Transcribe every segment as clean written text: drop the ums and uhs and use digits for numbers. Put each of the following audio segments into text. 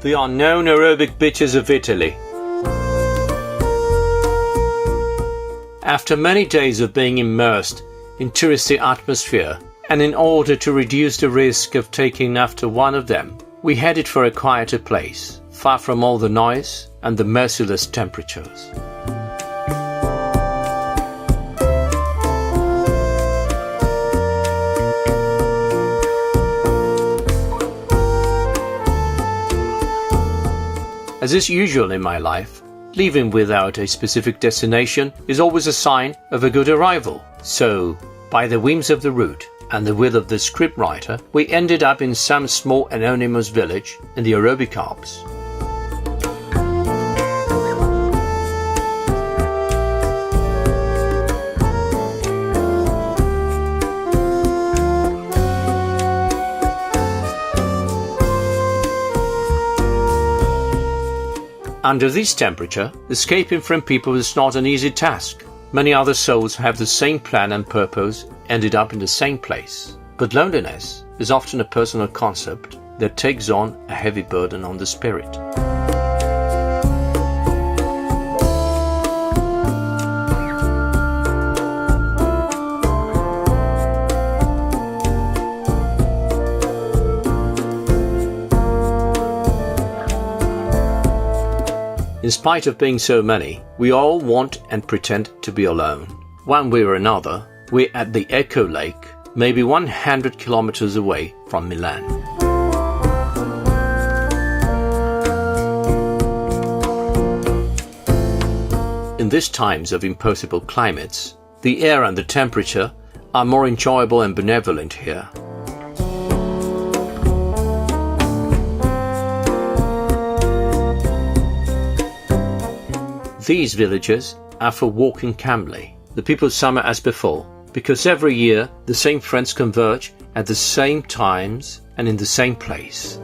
the unknown aerobic beaches of Italy. After many days of being immersed in touristy atmosphere, and in order to reduce the risk of taking after one of them, we headed for a quieter place, far from all the noise and the merciless temperatures. As is usual in my life, leaving without a specific destination is always a sign of a good arrival. So, by the whims of the route and the will of the scriptwriter, we ended up in some small anonymous village in the Orobic Alps. Under this temperature, escaping from people is not an easy task. Many other souls have the same plan and purpose, ended up in the same place. But loneliness is often a personal concept that takes on a heavy burden on the spirit. In spite of being so many, we all want and pretend to be alone. One way or another, we're at the Echo Lake, maybe 100 kilometers away from Milan. In these times of impossible climates, the air and the temperature are more enjoyable and benevolent here. These villages are for walking calmly. The people summer as before, because every year the same friends converge at the same times and in the same place.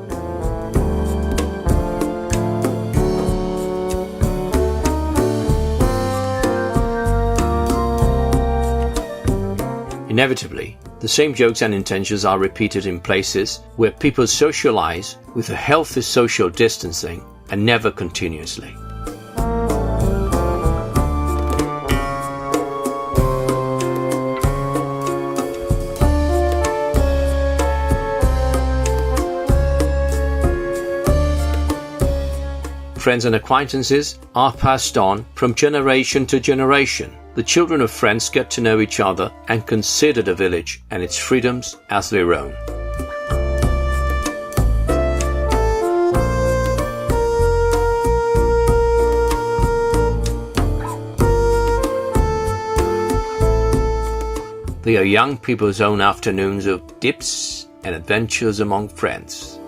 Inevitably, the same jokes and intentions are repeated in places where people socialize with a healthy social distancing and never continuously. Friends and acquaintances are passed on from generation to generation. The children of friends get to know each other and consider the village and its freedoms as their own. They are young people's own afternoons of dips and adventures among friends.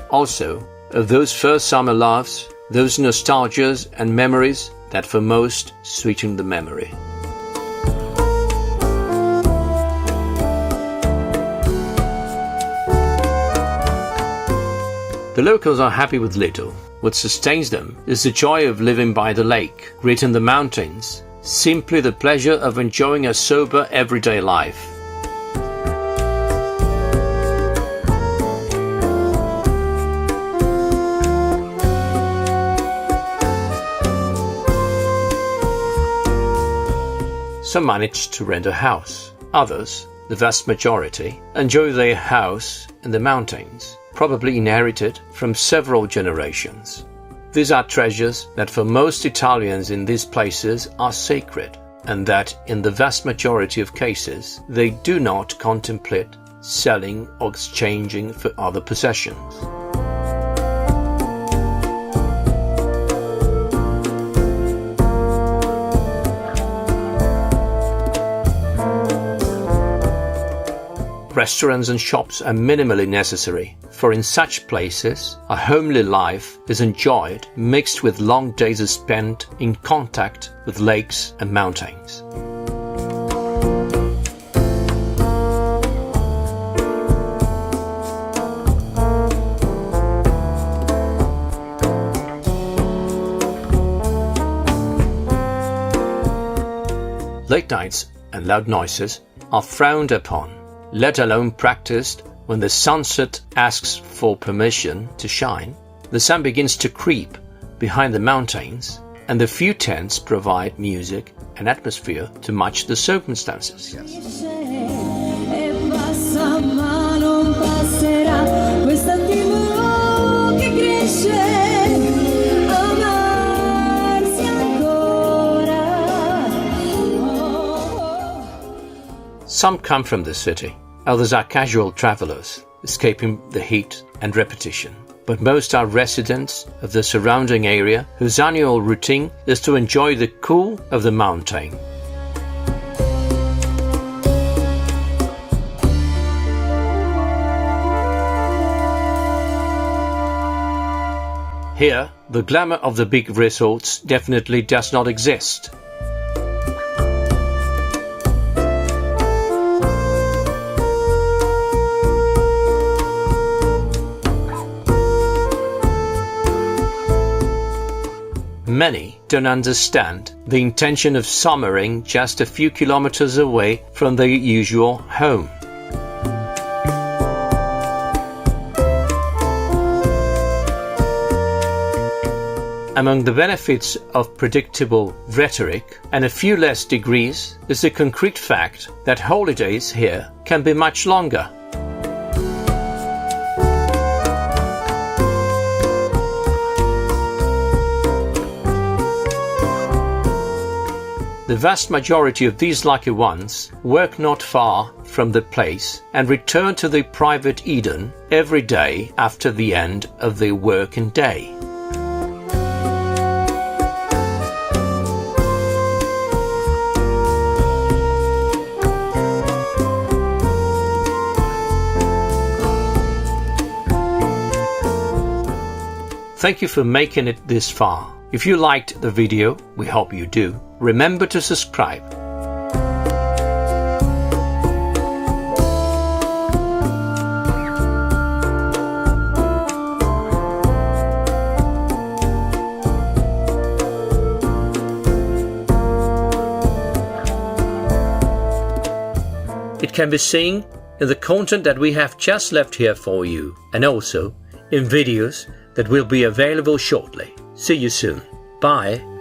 Also, of those first summer loves, those nostalgias and memories that for most sweeten the memory. The locals are happy with little. What sustains them is the joy of living by the lake, great in the mountains, simply the pleasure of enjoying a sober everyday life. Some manage to rent a house. Others, the vast majority, enjoy their house in the mountains, probably inherited from several generations. These are treasures that for most Italians in these places are sacred, and that in the vast majority of cases they do not contemplate selling or exchanging for other possessions. Restaurants and shops are minimally necessary, for in such places a homely life is enjoyed mixed with long days spent in contact with lakes and mountains. Late nights and loud noises are frowned upon, let alone practiced when the sunset asks for permission to shine. The sun begins to creep behind the mountains, and the few tents provide music and atmosphere to match the circumstances. Some come from the city, others are casual travelers, escaping the heat and repetition. But most are residents of the surrounding area whose annual routine is to enjoy the cool of the mountain. Here, the glamour of the big resorts definitely does not exist. Many don't understand the intention of summering just a few kilometers away from their usual home. Among the benefits of predictable rhetoric and a few less degrees is the concrete fact that holidays here can be much longer. The vast majority of these lucky ones work not far from the place and return to their private Eden every day after the end of their working day. Thank you for making it this far. If you liked the video, we hope you do, remember to subscribe. It can be seen in the content that we have just left here for you, and also in videos that will be available shortly. See you soon. Bye.